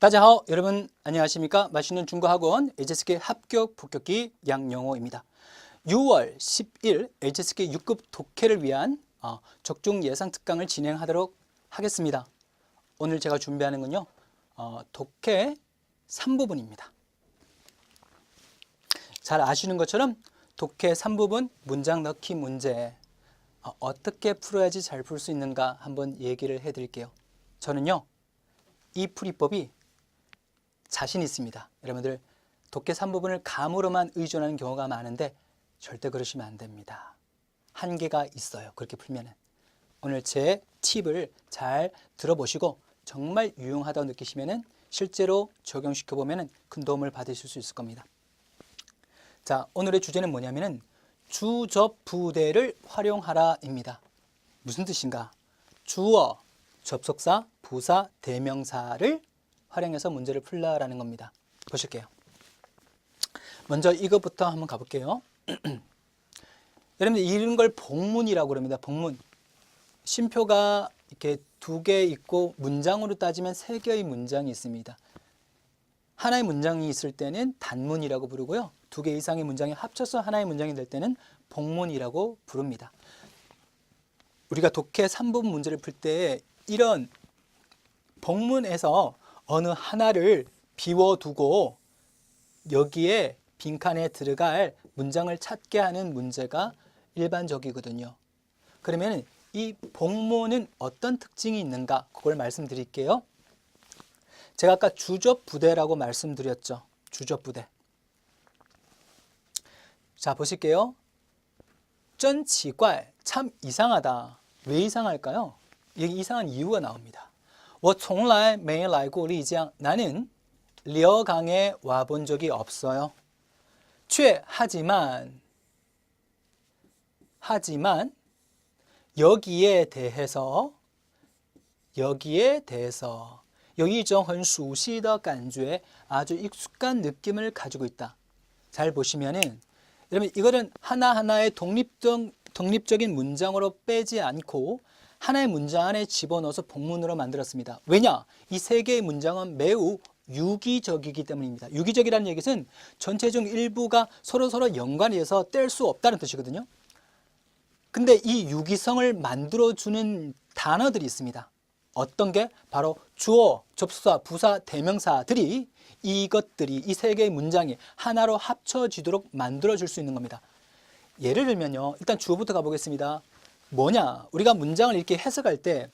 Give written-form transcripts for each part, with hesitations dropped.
다자하오, 여러분 안녕하십니까? 맛있는 중국학원 HSK 합격 복격기 양영호입니다. 6월 10일 HSK 6급 독해를 위한 적중 예상 특강을 진행하도록 하겠습니다. 오늘 제가 준비하는 건요, 독해 3부분입니다. 잘 아시는 것처럼 독해 3부분 문장 넣기 문제 어떻게 풀어야지 잘 풀 수 있는가 한번 얘기를 해드릴게요. 저는요, 이 풀이법이 자신 있습니다. 여러분들 독해 3부분을 감으로만 의존하는 경우가 많은데 절대 그러시면 안 됩니다. 한계가 있어요. 그렇게 풀면은. 오늘 제 팁을 잘 들어보시고 정말 유용하다고 느끼시면은 실제로 적용시켜 보면은 큰 도움을 받으실 수 있을 겁니다. 자, 오늘의 주제는 뭐냐면은 주접부대를 활용하라입니다. 무슨 뜻인가? 주어, 접속사, 부사, 대명사를 활용해서 문제를 풀라라는 겁니다. 보실게요. 먼저 이것부터 한번 가볼게요. 여러분들 이런 걸 복문이라고 합니다. 복문. 쉼표가 이렇게 2개 있고 문장으로 따지면 3개의 문장이 있습니다. 하나의 문장이 있을 때는 단문이라고 부르고요. 2개 이상의 문장이 합쳐서 하나의 문장이 될 때는 복문이라고 부릅니다. 우리가 독해 3부분 문제를 풀 때 이런 복문에서 어느 하나를 비워두고 여기에 빈칸에 들어갈 문장을 찾게 하는 문제가 일반적이거든요. 그러면 이 복문은 어떤 특징이 있는가? 그걸 말씀드릴게요. 제가 아까 주접부대라고 말씀드렸죠. 주접부대. 자, 보실게요. 真奇怪, 참 이상하다. 왜 이상할까요? 여기 이상한 이유가 나옵니다. 我从来没来过丽江. 나는 려강에 와본 적이 없어요. 却 하지만 여기에 대해서有一种很熟悉的感觉, 아주 익숙한 느낌을 가지고 있다. 잘 보시면은 여러분 이거는 하나하나의 독립적인 문장으로 빼지 않고 하나의 문장 안에 집어넣어서 복문으로 만들었습니다. 왜냐? 이 3개의 문장은 매우 유기적이기 때문입니다. 유기적이라는 얘기는 전체 중 일부가 서로 연관이 돼서 뗄 수 없다는 뜻이거든요. 근데 이 유기성을 만들어주는 단어들이 있습니다. 어떤 게? 바로 주어, 접속사, 부사, 대명사들이 이 3개의 문장이 하나로 합쳐지도록 만들어줄 수 있는 겁니다. 예를 들면요. 일단 주어부터 가보겠습니다. 뭐냐? 우리가 문장을 이렇게 해석할 때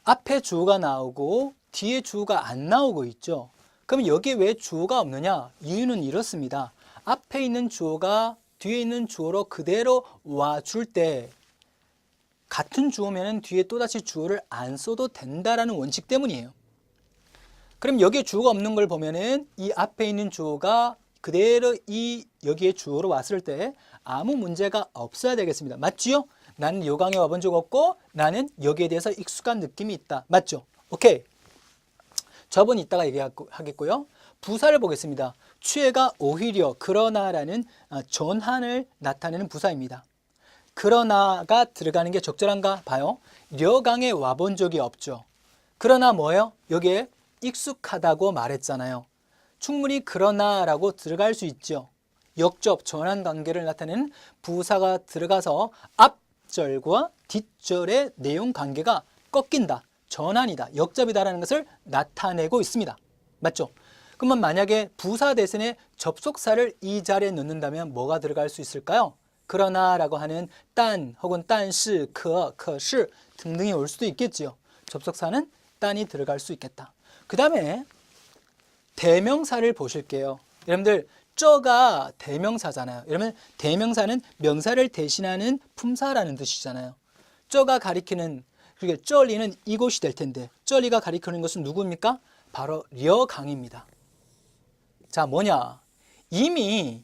앞에 주어가 나오고 뒤에 주어가 안 나오고 있죠. 그럼 여기에 왜 주어가 없느냐? 이유는 이렇습니다. 앞에 있는 주어가 뒤에 있는 주어로 그대로 와줄 때 같은 주어면 뒤에 또다시 주어를 안 써도 된다라는 원칙 때문이에요. 그럼 여기에 주어가 없는 걸 보면은 이 앞에 있는 주어가 그대로 여기에 주어로 왔을 때 아무 문제가 없어야 되겠습니다. 맞지요? 나는 요강에 와본 적 없고 나는 여기에 대해서 익숙한 느낌이 있다. 맞죠? 오케이. 저번 이따가 얘기하겠고요. 부사를 보겠습니다. 취해가 오히려 그러나라는 전환을 나타내는 부사입니다. 그러나가 들어가는 게 적절한가 봐요. 려강에 와본 적이 없죠. 그러나 뭐예요? 여기에 익숙하다고 말했잖아요. 충분히 그러나라고 들어갈 수 있죠. 역접, 전환 관계를 나타내는 부사가 들어가서 앞절과 뒷절의 내용 관계가 꺾인다, 전환이다, 역접이다라는 것을 나타내고 있습니다. 맞죠? 그러면 만약에 부사 대신에 접속사를 이 자리에 넣는다면 뭐가 들어갈 수 있을까요? 그러나라고 하는 딴 혹은 딴시, 커시 등등이 올 수도 있겠지요. 접속사는 딴이 들어갈 수 있겠다. 그 다음에 대명사를 보실게요. 여러분들 쩌가 대명사잖아요. 여러분 대명사는 명사를 대신하는 품사라는 뜻이잖아요. 쩌가 가리키는, 그러니까 쩌리는 이곳이 될 텐데 쩌리가 가리키는 것은 누구입니까? 바로 려강입니다. 자, 뭐냐? 이미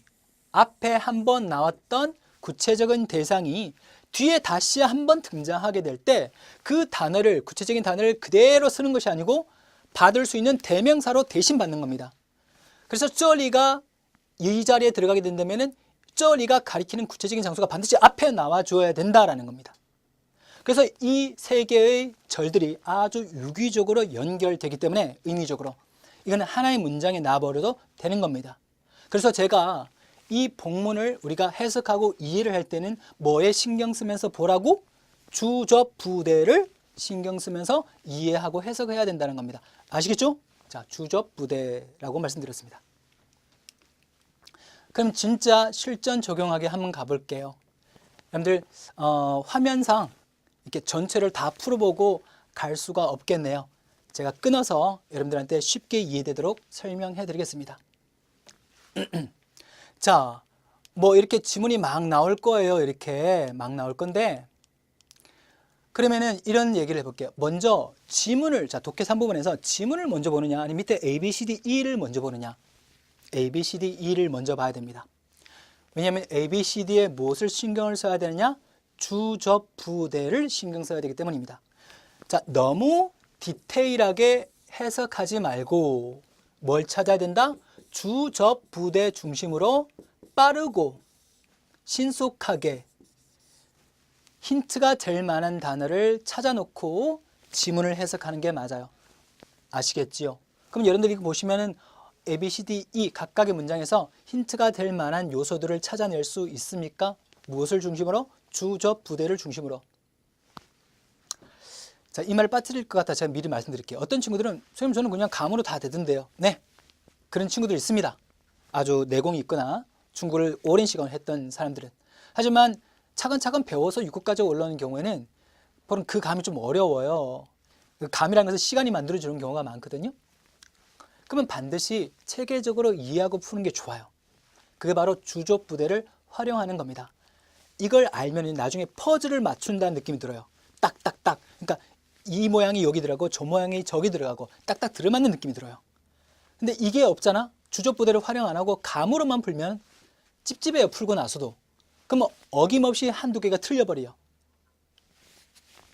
앞에 한번 나왔던 구체적인 대상이 뒤에 다시 한번 등장하게 될 때 그 단어를, 구체적인 단어를 그대로 쓰는 것이 아니고 받을 수 있는 대명사로 대신 받는 겁니다. 그래서 쩌리가 이 자리에 들어가게 된다면 쩌리가 가리키는 구체적인 장소가 반드시 앞에 나와줘야 된다라는 겁니다. 그래서 이 3개의 절들이 아주 유기적으로 연결되기 때문에 의미적으로 이거는 하나의 문장에 놔버려도 되는 겁니다. 그래서 제가 이 본문을 우리가 해석하고 이해를 할 때는 뭐에 신경 쓰면서 보라고? 주접 부대를 신경 쓰면서 이해하고 해석해야 된다는 겁니다. 아시겠죠? 자, 주접 부대라고 말씀드렸습니다. 그럼 진짜 실전 적용하게 한번 가볼게요. 여러분들 화면상 이렇게 전체를 다 풀어보고 갈 수가 없겠네요. 제가 끊어서 여러분들한테 쉽게 이해되도록 설명해 드리겠습니다. 자, 뭐 이렇게 지문이 막 나올 거예요. 이렇게 막 나올 건데, 그러면은 이런 얘기를 해볼게요. 먼저 지문을, 자, 독해 3부분에서 지문을 먼저 보느냐, 아니면 밑에 A, B, C, D, E를 먼저 보느냐. A, B, C, D, E를 먼저 봐야 됩니다. 왜냐하면 A, B, C, D에 무엇을 신경을 써야 되느냐? 주접 부대를 신경 써야 되기 때문입니다. 자, 너무 디테일하게 해석하지 말고 뭘 찾아야 된다? 주접 부대 중심으로 빠르고 신속하게 힌트가 될 만한 단어를 찾아놓고 지문을 해석하는 게 맞아요. 아시겠지요? 그럼 여러분들이 보시면은 A, B, C, D, E 각각의 문장에서 힌트가 될 만한 요소들을 찾아낼 수 있습니까? 무엇을 중심으로? 주접 부대를 중심으로. 자, 이 말을 빠뜨릴 것 같아 제가 미리 말씀드릴게요. 어떤 친구들은 선생님 저는 그냥 감으로 다 되던데요. 네, 그런 친구들 있습니다. 아주 내공이 있거나 중국어를 오랜 시간 했던 사람들은. 하지만 차근차근 배워서 6급까지 올라오는 경우에는 보통 그 감이 좀 어려워요. 그 감이라는 것은 시간이 만들어주는 경우가 많거든요. 그러면 반드시 체계적으로 이해하고 푸는 게 좋아요. 그게 바로 주접 부대를 활용하는 겁니다. 이걸 알면 나중에 퍼즐을 맞춘다는 느낌이 들어요. 딱딱딱. 그러니까 이 모양이 여기 들어가고 저 모양이 저기 들어가고 딱딱 들어맞는 느낌이 들어요. 근데 이게 없잖아. 주접 부대를 활용 안 하고 감으로만 풀면 찝찝해요. 풀고 나서도. 그럼 어김없이 한두 개가 틀려버려요.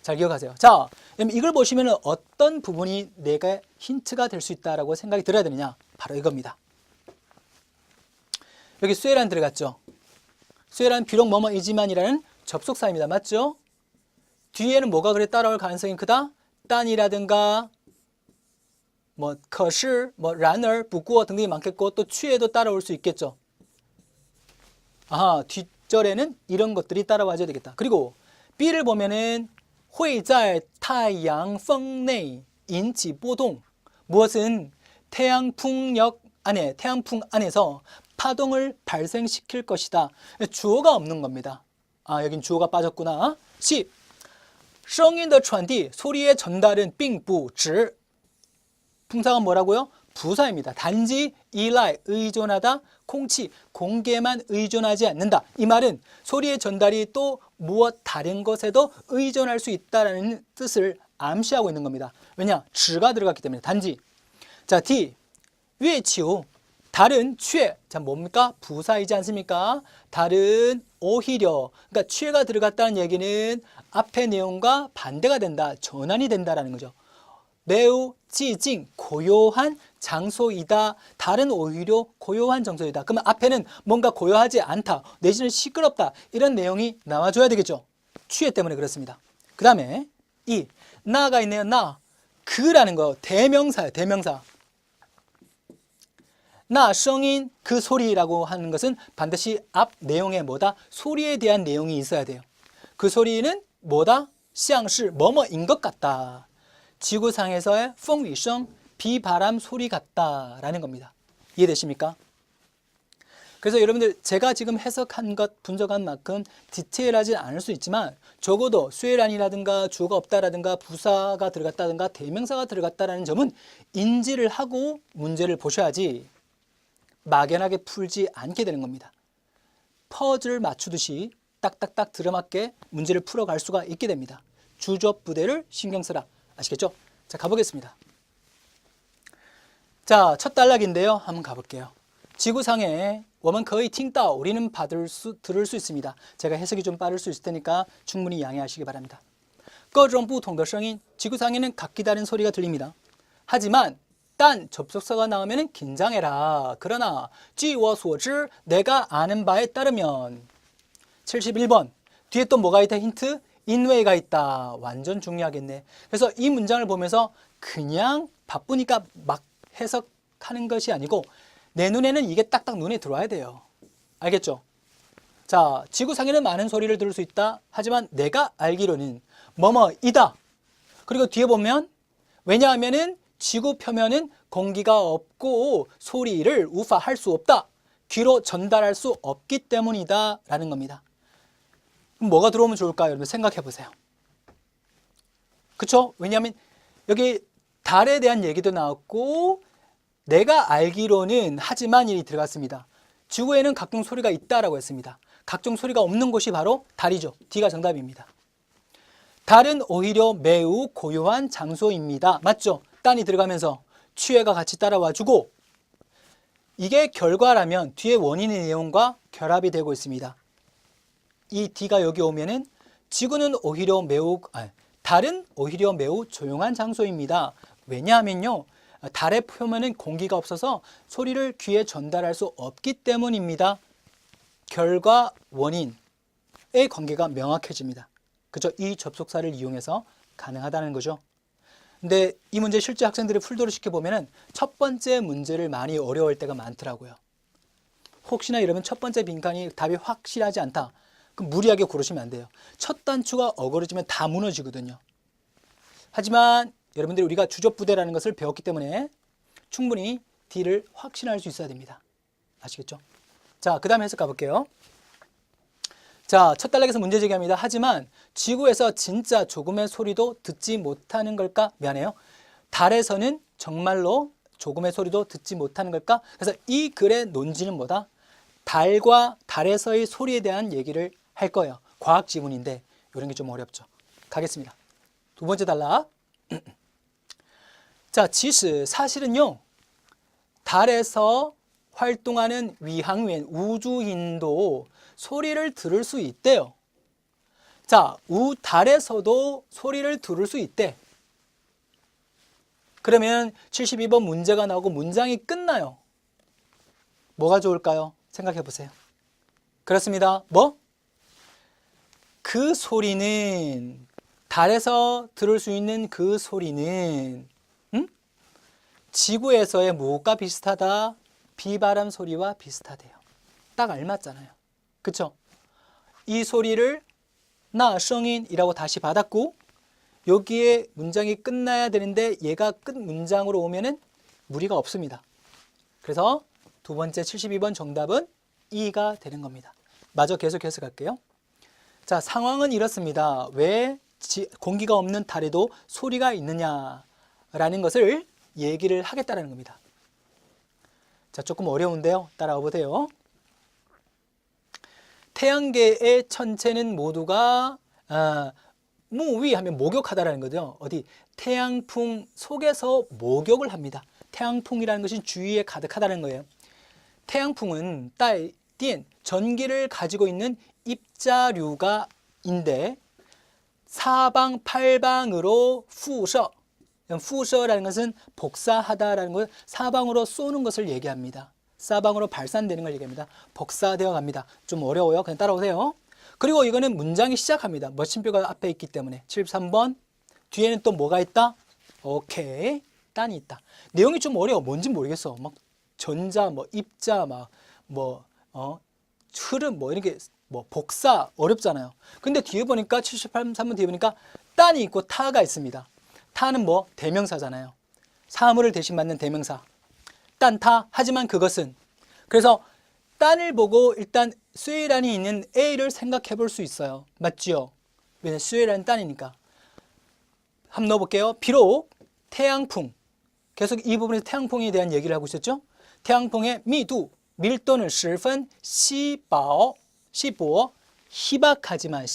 잘 기억하세요. 자, 그럼 이걸 보시면 어떤 부분이 내가 힌트가 될 수 있다라고 생각이 들어야 되느냐? 바로 이겁니다. 여기 쇠란 들어갔죠? 쇠란 비록 뭐뭐이지만이라는 접속사입니다. 맞죠? 뒤에는 뭐가 그래 따라올 가능성이 크다? 딴이라든가 뭐可是, 뭐然而, 不过 등등이 많겠고 또 취에도 따라올 수 있겠죠. 아하, 뒷절에는 이런 것들이 따라와줘야 되겠다. 그리고 B를 보면은 会在太阳风内引起波动. 무엇은 태양풍력 안에, 태양풍 안에서 파동을 발생시킬 것이다. 주어가 없는 겁니다. 아, 여긴 주어가 빠졌구나. 10. 声音的传递, 소리의 전달은 并不指 풍사가 뭐라고요? 부사입니다. 단지依赖, 의존하다, 공치, 공개만 의존하지 않는다. 이 말은 소리의 전달이 또 무엇 다른 것에도 의존할 수 있다는 뜻을 암시하고 있는 겁니다. 왜냐? 指가 들어갔기 때문에 단지. 자, D. 月球, 다른, 취해. 자, 뭡니까? 부사이지 않습니까? 다른, 오히려. 그러니까 취해가 들어갔다는 얘기는 앞의 내용과 반대가 된다, 전환이 된다라는 거죠. 매우 지징, 고요한 장소이다. 다른 오히려 고요한 장소이다. 그러면 앞에는 뭔가 고요하지 않다, 내지는 시끄럽다, 이런 내용이 나와줘야 되겠죠. 취해 때문에 그렇습니다. 그 다음에 이 나가 있네요. 나, 그라는 거 대명사예요. 대명사. 나, 성인, 그 소리라고 하는 것은 반드시 앞 내용에 뭐다? 소리에 대한 내용이 있어야 돼요. 그 소리는 뭐다? 像是 뭐뭐인 것 같다. 지구상에서의 风雨声, 비바람 소리 같다라는 겁니다. 이해되십니까? 그래서 여러분들 제가 지금 해석한 것, 분석한 만큼 디테일하지 않을 수 있지만 적어도 쇠란이라든가 주어가 없다라든가 부사가 들어갔다든가 대명사가 들어갔다라는 점은 인지를 하고 문제를 보셔야지 막연하게 풀지 않게 되는 겁니다. 퍼즐 맞추듯이 딱딱딱 들어맞게 문제를 풀어갈 수가 있게 됩니다. 주접 부대를 신경 쓰라. 아시겠죠? 자, 가보겠습니다. 자, 첫 단락인데요. 한번 가볼게요. 지구상에 我们可以听到, 우리는 들을 수 있습니다. 제가 해석이 좀 빠를 수 있을 테니까 충분히 양해하시기 바랍니다. 各种不同的声音, 지구상에는 각기 다른 소리가 들립니다. 하지만 딴 접속사가 나오면 긴장해라. 그러나 据我所知, 내가 아는 바에 따르면. 71번. 뒤에 또 뭐가 있다? 힌트? 인웨이가 있다. 완전 중요하겠네. 그래서 이 문장을 보면서 그냥 바쁘니까 막 해석 생각하는 것이 아니고 내 눈에는 이게 딱딱 눈에 들어와야 돼요. 알겠죠? 자, 지구상에는 많은 소리를 들을 수 있다. 하지만 내가 알기로는 뭐뭐이다. 그리고 뒤에 보면 왜냐하면은 지구 표면은 공기가 없고 소리를 우파할 수 없다. 귀로 전달할 수 없기 때문이다 라는 겁니다. 그럼 뭐가 들어오면 좋을까요? 여러분 생각해 보세요. 그쵸? 왜냐하면 여기 달에 대한 얘기도 나왔고 내가 알기로는 하지만 이 들어갔습니다. 지구에는 각종 소리가 있다라고 했습니다. 각종 소리가 없는 곳이 바로 달이죠. D가 정답입니다. 달은 오히려 매우 고요한 장소입니다. 맞죠? 딴이 들어가면서 취해가 같이 따라와주고 이게 결과라면 뒤에 원인의 내용과 결합이 되고 있습니다. 이 D가 여기 오면은 달은 오히려 매우 조용한 장소입니다. 왜냐하면요. 달의 표면은 공기가 없어서 소리를 귀에 전달할 수 없기 때문입니다. 결과 원인의 관계가 명확해집니다. 그죠? 이 접속사를 이용해서 가능하다는 거죠. 근데 이 문제 실제 학생들이 풀도록 시켜보면 첫 번째 문제를 많이 어려울 때가 많더라고요. 혹시나 여러분 첫 번째 빈칸이 답이 확실하지 않다. 그럼 무리하게 고르시면 안 돼요. 첫 단추가 어그러지면 다 무너지거든요. 하지만 여러분들이 우리가 주접부대라는 것을 배웠기 때문에 충분히 D를 확신할 수 있어야 됩니다. 아시겠죠? 자, 그 다음에 해석 가볼게요. 자, 첫 단락에서 문제 제기합니다. 하지만 지구에서 진짜 조금의 소리도 듣지 못하는 걸까? 미안해요. 달에서는 정말로 조금의 소리도 듣지 못하는 걸까? 그래서 이 글의 논지는 뭐다? 달과 달에서의 소리에 대한 얘기를 할 거예요. 과학 지문인데 이런 게 좀 어렵죠. 가겠습니다. 두 번째 단락. 자, 사실은요. 달에서 활동하는 위항员, 우주인도 소리를 들을 수 있대요. 자, 달에서도 소리를 들을 수 있대. 그러면 72번 문제가 나오고 문장이 끝나요. 뭐가 좋을까요? 생각해 보세요. 그렇습니다. 그 소리는 달에서 들을 수 있는 그 소리는 지구에서의 무엇과 비슷하다? 비바람 소리와 비슷하대요. 딱 알맞잖아요. 그쵸? 이 소리를 나성인이라고 다시 받았고 여기에 문장이 끝나야 되는데 얘가 끝 문장으로 오면은 무리가 없습니다. 그래서 두 번째 72번 정답은 E가 되는 겁니다. 마저 계속해서 갈게요. 자, 상황은 이렇습니다. 왜 공기가 없는 달에도 소리가 있느냐라는 것을 얘기를 하겠다는 겁니다. 자, 조금 어려운데요. 따라와 보세요. 태양계의 천체는 모두가 무위 하면 목욕하다라는 거죠. 어디 태양풍 속에서 목욕을 합니다. 태양풍이라는 것은 주위에 가득하다는 거예요. 태양풍은 전기를 가지고 있는 입자류가인데 사방팔방으로 푸셔라는 것은 복사하다라는 것, 사방으로 쏘는 것을 얘기합니다. 사방으로 발산되는 걸 얘기합니다. 복사되어 갑니다. 좀 어려워요. 그냥 따라오세요. 그리고 이거는 문장이 시작합니다. 머신표가 앞에 있기 때문에 73번 뒤에는 또 뭐가 있다? 오케이, 딴이 있다. 내용이 좀 어려워. 뭔지 모르겠어. 막 전자, 입자, 흐름, 이렇게 복사 어렵잖아요. 근데 뒤에 보니까 73번 뒤에 보니까 딴이 있고 타가 있습니다. 타는 대명사잖아요. 사물을 대신 받는 대명사. 딴타, 하지만 그것은. 그래서 딴을 보고 일단 수에란이 있는 A를 생각해 볼 수 있어요. 맞지요? 왜냐면 수에란은 딴이니까. 한번 넣어볼게요. 비록 태양풍, 계속 이 부분에서 태양풍에 대한 얘기를 하고 있었죠. 태양풍의 미두, 밀도는 十分稀薄, 희박하지만,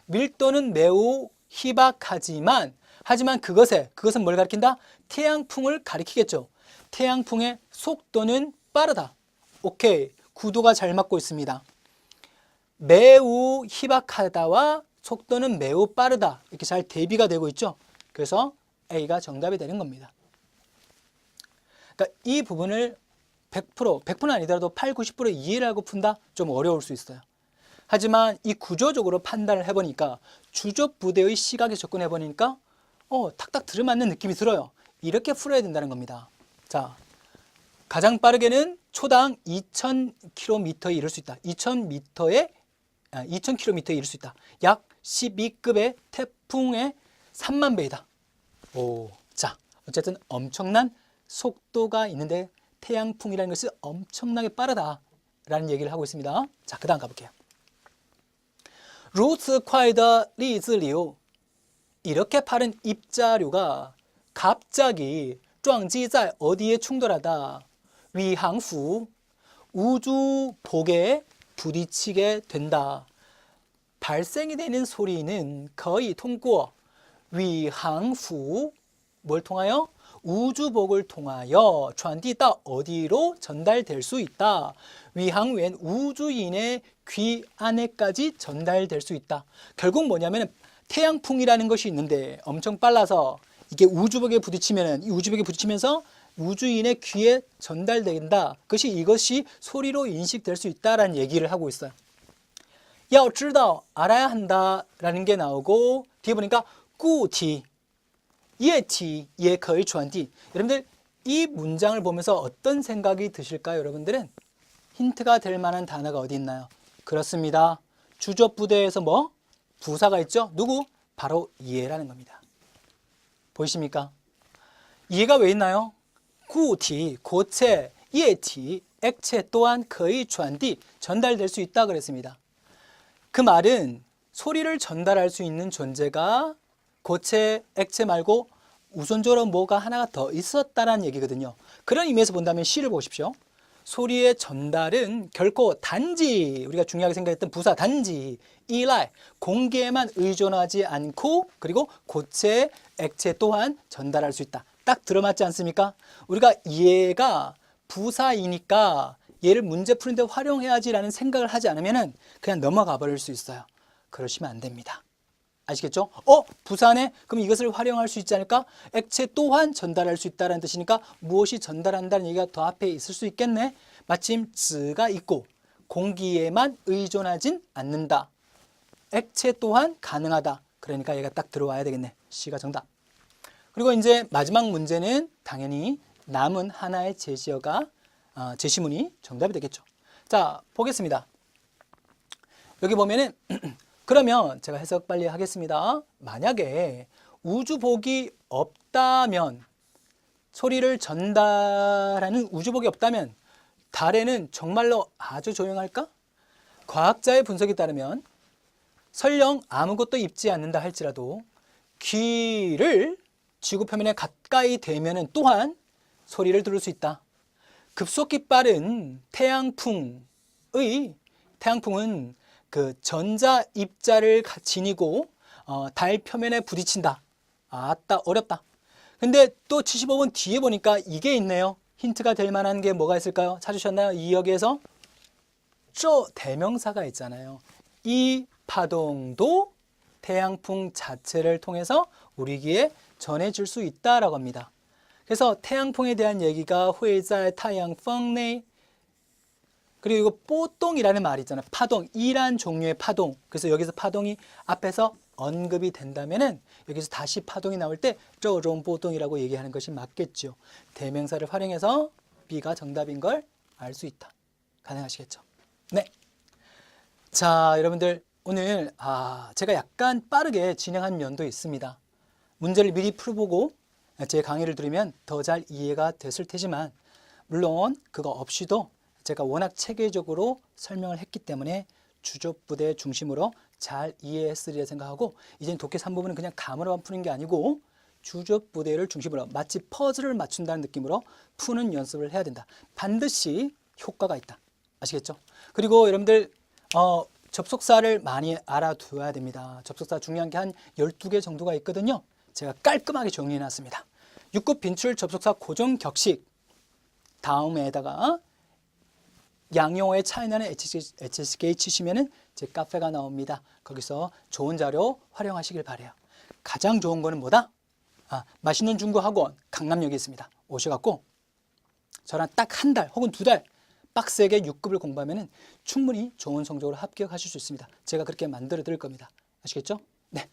밀도는 매우 희박하지만, 하지만 그것은 뭘 가리킨다? 태양풍을 가리키겠죠. 태양풍의 속도는 빠르다. 오케이, 구도가 잘 맞고 있습니다. 매우 희박하다와 속도는 매우 빠르다. 이렇게 잘 대비가 되고 있죠. 그래서 A가 정답이 되는 겁니다. 그러니까 이 부분을 100%는 아니더라도 8, 90% 이해를 하고 푼다? 좀 어려울 수 있어요. 하지만 이 구조적으로 판단을 해보니까 주접부대의 시각에 접근해보니까 탁탁 들어맞는 느낌이 들어요. 이렇게 풀어야 된다는 겁니다. 자, 가장 빠르게는 초당 2000km에 이를 수 있다. 2000km에 이를 수 있다. 약 12급의 태풍의 3만 배이다. 오, 자, 어쨌든 엄청난 속도가 있는데 태양풍이라는 것이 엄청나게 빠르다라는 얘기를 하고 있습니다. 자, 그 다음 가볼게요. 如此快的粒子流 이렇게 빠른 입자류가 갑자기 撞击在 어디에 충돌하다. 위항fu 우주복에 부딪히게 된다. 발생이 되는 소리는 거의 통과 위항fu 뭘 통하여? 우주복을 통하여 传递到 어디로 전달될 수 있다. 위항 외엔 우주인의 귀 안에까지 전달될 수 있다. 결국 뭐냐면 태양풍이라는 것이 있는데 엄청 빨라서 이게 우주복에 부딪히면은 이 우주복에 부딪히면서 우주인의 귀에 전달된다. 이것이 소리로 인식될 수 있다라는 얘기를 하고 있어요. 要知道 알아야 한다라는 게 나오고 뒤에 보니까 固体液体也可以传递. 여러분들 이 문장을 보면서 어떤 생각이 드실까요? 여러분들은 힌트가 될 만한 단어가 어디 있나요? 그렇습니다. 주접부대에서 뭐? 부사가 있죠? 누구? 바로 이해라는 겁니다. 보이십니까? 이해가 왜 있나요? 固体, 고체, 液体, 액체 또한 거의 전달될 수 있다 그랬습니다. 그 말은 소리를 전달할 수 있는 존재가 고체, 액체 말고 우선적으로 뭐가 하나가 더 있었다는 얘기거든요. 그런 의미에서 본다면 C를 보십시오. 소리의 전달은 결코 단지 우리가 중요하게 생각했던 부사 단지 이라이 공기에만 의존하지 않고 그리고 고체, 액체 또한 전달할 수 있다. 딱 들어맞지 않습니까? 우리가 얘가 부사이니까 얘를 문제 푸는데 활용해야지라는 생각을 하지 않으면 그냥 넘어가 버릴 수 있어요. 그러시면 안 됩니다. 아시겠죠? 부사네? 그럼 이것을 활용할 수 있지 않을까? 액체 또한 전달할 수 있다는 뜻이니까 무엇이 전달한다는 얘기가 더 앞에 있을 수 있겠네? 마침 즈가 있고 공기에만 의존하진 않는다. 액체 또한 가능하다. 그러니까 얘가 딱 들어와야 되겠네. C가 정답. 그리고 이제 마지막 문제는 당연히 남은 하나의 제시문이 정답이 되겠죠. 자, 보겠습니다. 여기 보면은 그러면 제가 해석 빨리 하겠습니다. 만약에 우주복이 없다면 소리를 전달하는 우주복이 없다면 달에는 정말로 아주 조용할까? 과학자의 분석에 따르면 설령 아무것도 입지 않는다 할지라도 귀를 지구 표면에 가까이 대면은 또한 소리를 들을 수 있다. 급속히 빠른 태양풍은 그 전자 입자를 지니고 달 표면에 부딪힌다. 아따 어렵다. 근데 또 75번 뒤에 보니까 이게 있네요. 힌트가 될 만한 게 뭐가 있을까요? 찾으셨나요? 이 여기에서 대명사가 있잖아요. 이 파동도 태양풍 자체를 통해서 우리 귀에 전해질 수 있다라고 합니다. 그래서 태양풍에 대한 얘기가 회자의 태양풍 내 그리고 이거 뽀똥이라는 말이 있잖아요. 파동, 이란 종류의 파동. 그래서 여기서 파동이 앞에서 언급이 된다면은 여기서 다시 파동이 나올 때 쪼종 뽀똥이라고 얘기하는 것이 맞겠죠. 대명사를 활용해서 B가 정답인 걸 알 수 있다. 가능하시겠죠? 네. 자, 여러분들 오늘 제가 약간 빠르게 진행한 면도 있습니다. 문제를 미리 풀어보고 제 강의를 들으면 더 잘 이해가 됐을 테지만 물론 그거 없이도 제가 워낙 체계적으로 설명을 했기 때문에 주접부대 중심으로 잘 이해했으리라 생각하고 이제는 독해 3부분은 그냥 감으로만 푸는 게 아니고 주접부대를 중심으로 마치 퍼즐을 맞춘다는 느낌으로 푸는 연습을 해야 된다. 반드시 효과가 있다. 아시겠죠? 그리고 여러분들 접속사를 많이 알아두어야 됩니다. 접속사 중요한 게 한 12개 정도가 있거든요. 제가 깔끔하게 정리해놨습니다. 6급 빈출 접속사 고정 격식 다음에다가 양용어의 차이나는 HSK 치시면은 제 카페가 나옵니다. 거기서 좋은 자료 활용하시길 바래요. 가장 좋은 거는 뭐다? 맛있는 중고 학원 강남역에 있습니다. 오셔갖고 저랑 딱 한 달 혹은 2달 빡세게 6급을 공부하면은 충분히 좋은 성적으로 합격하실 수 있습니다. 제가 그렇게 만들어 드릴 겁니다. 아시겠죠? 네.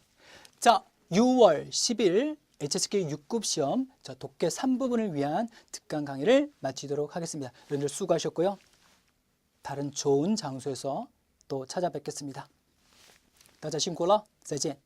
자, 6월 10일 HSK 6급 시험 독해 3부분을 위한 특강 강의를 마치도록 하겠습니다. 여러분들 수고하셨고요. 다른 좋은 장소에서 또 찾아뵙겠습니다. 大家辛苦了，再见。